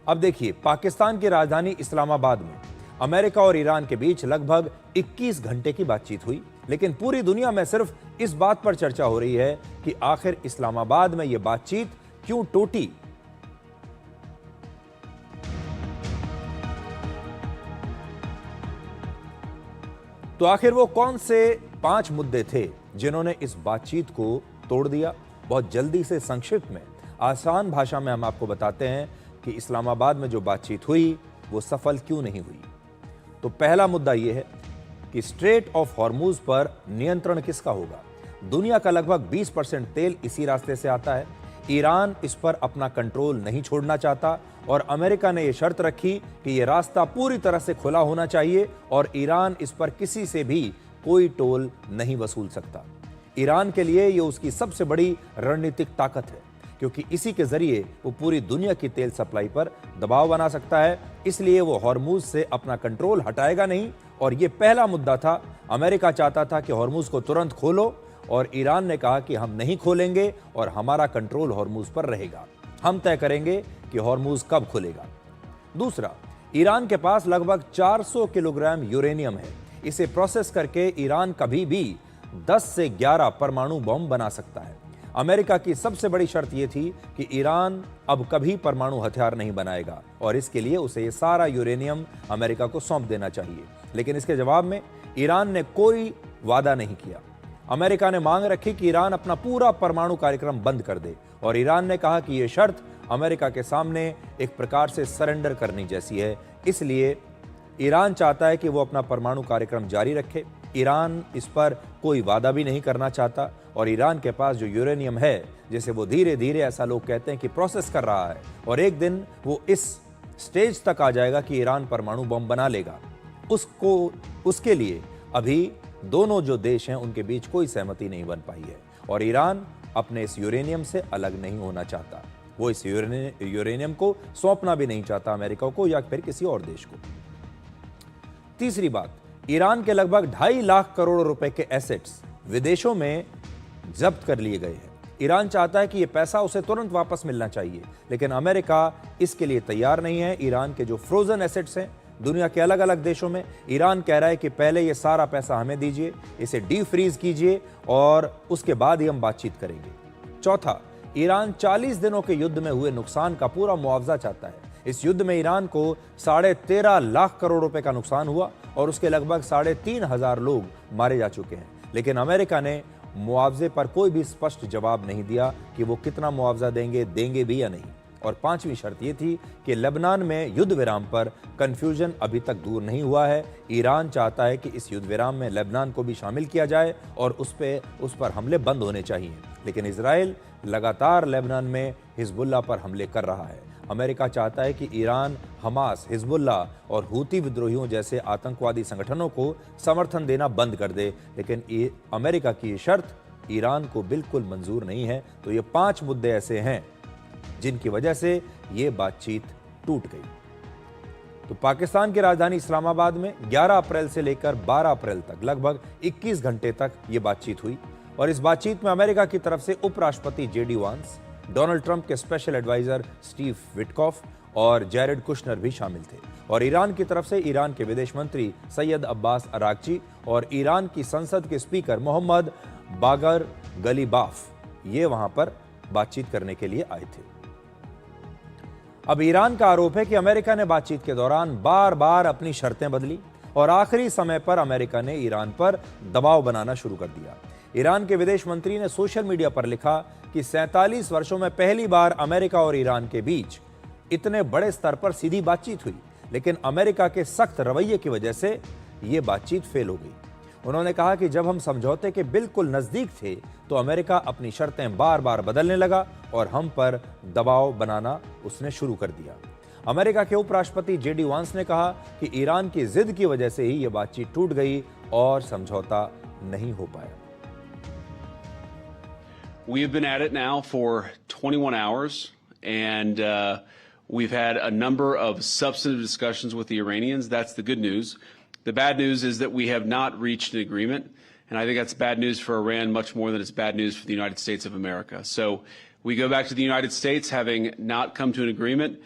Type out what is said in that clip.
अब देखिए, पाकिस्तान की राजधानी इस्लामाबाद में अमेरिका और ईरान के बीच लगभग 21 घंटे की बातचीत हुई, लेकिन पूरी दुनिया में सिर्फ इस बात पर चर्चा हो रही है कि आखिर इस्लामाबाद में यह बातचीत क्यों टूटी। तो आखिर वो कौन से 5 मुद्दे थे जिन्होंने इस बातचीत को तोड़ दिया? बहुत जल्दी से संक्षिप्त में, आसान भाषा में हम आपको बताते हैं कि इस्लामाबाद में जो बातचीत हुई वो सफल क्यों नहीं हुई। तो पहला मुद्दा यह है कि स्ट्रेट ऑफ हॉर्मूज पर नियंत्रण किसका होगा? दुनिया का लगभग 20% तेल इसी रास्ते से आता है। ईरान इस पर अपना कंट्रोल नहीं छोड़ना चाहता और अमेरिका ने यह शर्त रखी कि यह रास्ता पूरी तरह से खुला होना चाहिए और ईरान इस पर किसी से भी कोई टोल नहीं वसूल सकता। ईरान के लिए यह उसकी सबसे बड़ी रणनीतिक ताकत है, क्योंकि इसी के जरिए वो पूरी दुनिया की तेल सप्लाई पर दबाव बना सकता है। इसलिए वो हॉर्मूज से अपना कंट्रोल हटाएगा नहीं। और ये पहला मुद्दा था। अमेरिका चाहता था कि हॉर्मूज को तुरंत खोलो और ईरान ने कहा कि हम नहीं खोलेंगे और हमारा कंट्रोल हॉर्मूज पर रहेगा। हम तय करेंगे कि हॉर्मूज कब खुलेगा। दूसरा, ईरान के पास लगभग 400 किलोग्राम यूरेनियम है। इसे प्रोसेस करके ईरान कभी भी 10 से 11 परमाणु बम बना सकता है। अमेरिका की सबसे बड़ी शर्त यह थी कि ईरान अब कभी परमाणु हथियार नहीं बनाएगा और इसके लिए उसे ये सारा यूरेनियम अमेरिका को सौंप देना चाहिए। लेकिन इसके जवाब में ईरान ने कोई वादा नहीं किया। अमेरिका ने मांग रखी कि ईरान अपना पूरा परमाणु कार्यक्रम बंद कर दे और ईरान ने कहा कि यह शर्त अमेरिका के सामने एक प्रकार से सरेंडर करने जैसी है। इसलिए ईरान चाहता है कि वो अपना परमाणु कार्यक्रम जारी रखे। ईरान इस पर कोई वादा भी नहीं करना चाहता और ईरान के पास जो यूरेनियम है, जिसे वो धीरे धीरे, ऐसा लोग कहते हैं कि प्रोसेस कर रहा है और एक दिन वो इस स्टेज तक आ जाएगा कि ईरान परमाणु बम बना लेगा। उसके लिए अभी दोनों जो देश हैं उनके बीच कोई सहमति नहीं बन पाई है और ईरान अपने इस यूरेनियम से अलग नहीं होना चाहता। वो इस यूरेनियम को सौंपना भी नहीं चाहता अमेरिका को या फिर किसी और देश को। तीसरी बात, ईरान के लगभग 2.5 लाख करोड़ रुपए के एसेट्स विदेशों में जब्त कर लिए गए हैं। ईरान चाहता है कि यह पैसा उसे तुरंत वापस मिलना चाहिए, लेकिन अमेरिका इसके लिए तैयार नहीं है। ईरान के जो फ्रोजन एसेट्स हैं दुनिया के अलग अलग देशों में, ईरान कह रहा है कि पहले ये सारा पैसा हमें दीजिए, इसे डी फ्रीज कीजिए और उसके बाद ही हम बातचीत करेंगे। चौथा, ईरान 40 दिनों के युद्ध में हुए नुकसान का पूरा मुआवजा चाहता है। इस युद्ध में ईरान को 13.5 लाख करोड़ रुपए का नुकसान हुआ और उसके लगभग 3,500 लोग मारे जा चुके हैं। लेकिन अमेरिका ने मुआवजे पर कोई भी स्पष्ट जवाब नहीं दिया कि वो कितना मुआवजा देंगे भी या नहीं। और 5वीं शर्त ये थी कि लेबनान में युद्ध विराम पर कंफ्यूजन अभी तक दूर नहीं हुआ है। ईरान चाहता है कि इस युद्ध विराम में लेबनान को भी शामिल किया जाए और उस पर हमले बंद होने चाहिए। लेकिन इजराइल लगातार लेबनान में हिजबुल्लाह पर हमले कर रहा है। अमेरिका चाहता है कि ईरान हमास, हिजबुल्लाह और हूती विद्रोहियों जैसे आतंकवादी संगठनों को समर्थन देना बंद कर दे, लेकिन अमेरिका की ये शर्त ईरान को बिल्कुल मंजूर नहीं है। तो ये 5 मुद्दे ऐसे हैं जिनकी वजह से ये बातचीत टूट गई। तो पाकिस्तान की राजधानी इस्लामाबाद में 11 अप्रैल से लेकर 12 अप्रैल तक लगभग 21 घंटे तक ये बातचीत हुई और इस बातचीत में अमेरिका की तरफ से उपराष्ट्रपति जेडी वांस, डोनाल्ड ट्रंप के स्पेशल एडवाइजर स्टीव विटकॉफ और जैरेड कुशनर भी शामिल थे। और ईरान की तरफ से ईरान के विदेश मंत्री सैयद अब्बास अरागची और ईरान की संसद के स्पीकर मोहम्मद बागर गलीबाफ ये वहां पर बातचीत करने के लिए आए थे। अब ईरान का आरोप है कि अमेरिका ने बातचीत के दौरान बार बार अपनी शर्तें बदली और आखिरी समय पर अमेरिका ने ईरान पर दबाव बनाना शुरू कर दिया। ईरान के विदेश मंत्री ने सोशल मीडिया पर लिखा कि 47 वर्षों में पहली बार अमेरिका और ईरान के बीच इतने बड़े स्तर पर सीधी बातचीत हुई, लेकिन अमेरिका के सख्त रवैये की वजह से यह बातचीत फेल हो गई। उन्होंने कहा कि जब हम समझौते के बिल्कुल नजदीक थे तो अमेरिका अपनी शर्तें बार बार बदलने लगा और हम पर दबाव बनाना उसने शुरू कर दिया। अमेरिका के उपराष्ट्रपति जेडी वांस ने कहा कि ईरान की जिद की वजह से ही यह बातचीत टूट गई और समझौता नहीं हो पाया। We have been at it now for 21 hours, and we've had a number of substantive discussions with the Iranians. That's the good news. The bad news is that we have not reached an agreement, and I think that's bad news for Iran much more than it's bad news for the United States of America. So we go back to the United States having not come to an agreement.